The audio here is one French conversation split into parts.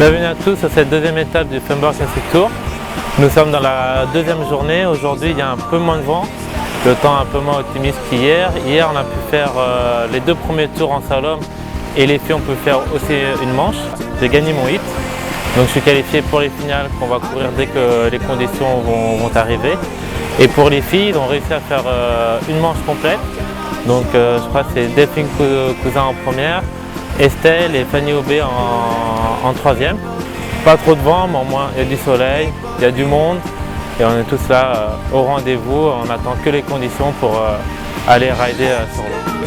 Bienvenue à tous à cette deuxième étape du Funboard Classic Tour. Nous sommes dans la deuxième journée. Aujourd'hui, il y a un peu moins de vent, le temps un peu moins optimiste qu'hier. Hier, on a pu faire les deux premiers tours en slalom et les filles ont pu faire aussi une manche. J'ai gagné mon hit, donc je suis qualifié pour les finales qu'on va courir dès que les conditions vont arriver. Et pour les filles, ils ont réussi à faire une manche complète. Donc je crois que c'est Delphine Cousin en première, Estelle et Fanny Aubé en troisième. Pas trop de vent, mais au moins il y a du soleil, il y a du monde et on est tous là au rendez-vous. On n'attend que les conditions pour aller rider sur l'eau.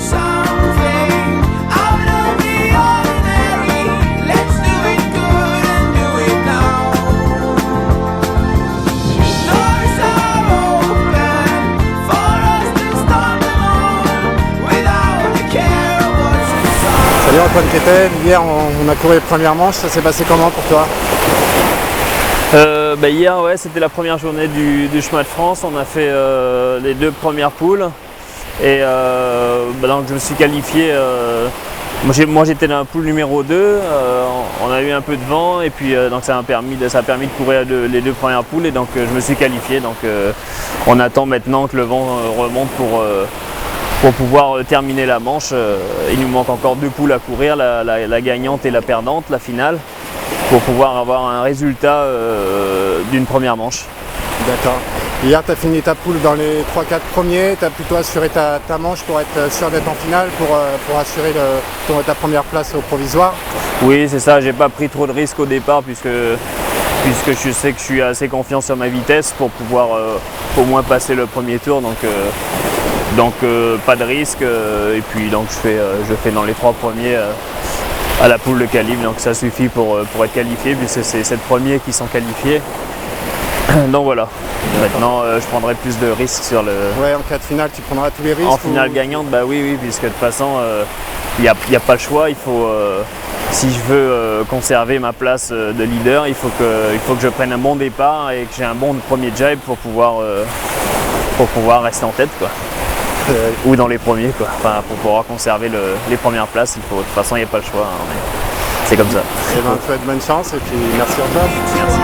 Salut Antoine Quétel, hier on a couru les premières manches, ça s'est passé comment pour toi? Hier ouais, c'était la première journée du chemin de France, on a fait les deux premières poules et donc je me suis qualifié, moi j'étais dans la poule numéro 2, on a eu un peu de vent et puis donc ça a permis de courir les deux premières poules et donc je me suis qualifié, donc on attend maintenant que le vent remonte pour pouvoir terminer la manche. Il nous manque encore deux poules à courir, la gagnante et la perdante, la finale, pour pouvoir avoir un résultat d'une première manche. D'accord. Hier tu as fini ta poule dans les 3-4 premiers, tu as plutôt assuré ta manche pour être sûr d'être en finale, pour assurer ta première place au provisoire. Oui, c'est ça, j'ai pas pris trop de risques au départ puisque je sais que je suis assez confiant sur ma vitesse pour pouvoir au moins passer le premier tour. Donc pas de risque et puis donc je fais dans les 3 premiers à la poule de qualif, donc ça suffit pour être qualifié puisque c'est 7 premiers qui sont qualifiés. Donc voilà, maintenant je prendrai plus de risques sur le... Ouais, en cas de finale tu prendras tous les risques? En finale gagnante, bah oui, puisque de toute façon il n'y a pas le choix, il faut... si je veux conserver ma place de leader, il faut que je prenne un bon départ et que j'ai un bon premier jibe pour pouvoir rester en tête, quoi. Ou dans les premiers, quoi. Enfin, pour pouvoir conserver les premières places, de toute façon il n'y a pas le choix, hein, c'est comme ça. Et ben, je te souhaite bonne chance et puis merci encore. Merci.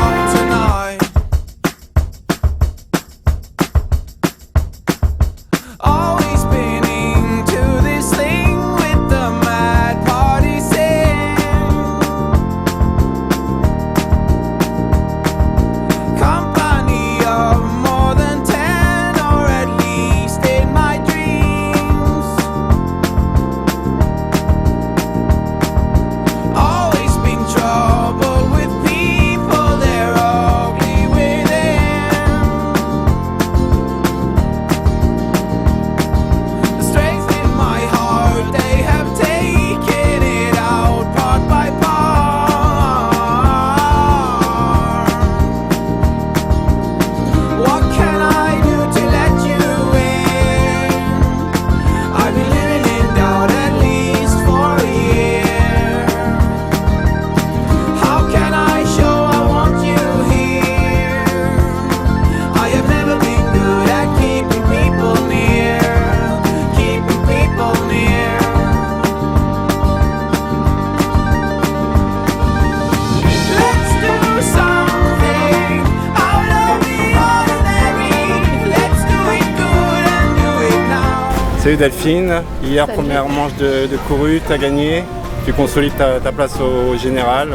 Salut Delphine, hier première manche de courue, tu as gagné, tu consolides ta place au général,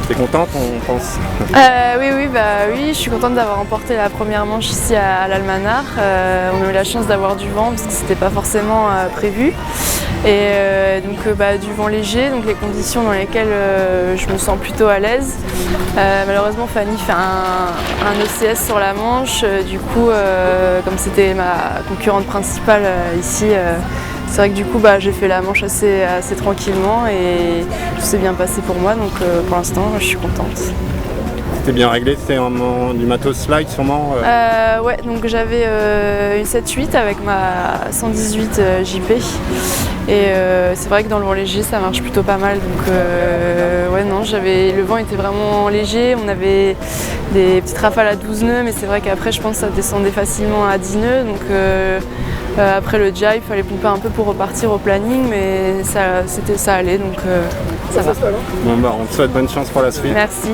tu es contente on pense? Oui, je suis contente d'avoir remporté la première manche ici à l'Almanach. On a eu la chance d'avoir du vent parce que c'était pas forcément prévu. Et du vent léger, donc les conditions dans lesquelles je me sens plutôt à l'aise. Malheureusement Fanny fait un ECS sur la manche, du coup comme c'était ma concurrente principale ici, c'est vrai que du coup j'ai fait la manche assez tranquillement et tout s'est bien passé pour moi, donc pour l'instant je suis contente. C'était bien réglé, c'était du matos slide sûrement Ouais, donc j'avais une 7-8 avec ma 118 JP et c'est vrai que dans le vent léger ça marche plutôt pas mal, donc le vent était vraiment léger, on avait des petites rafales à 12 nœuds mais c'est vrai qu'après je pense que ça descendait facilement à 10 nœuds, donc Après le jive, il fallait pomper un peu pour repartir au planning, mais ça allait, donc ça va. Bon, bah, on te souhaite bonne chance pour la suite. Merci.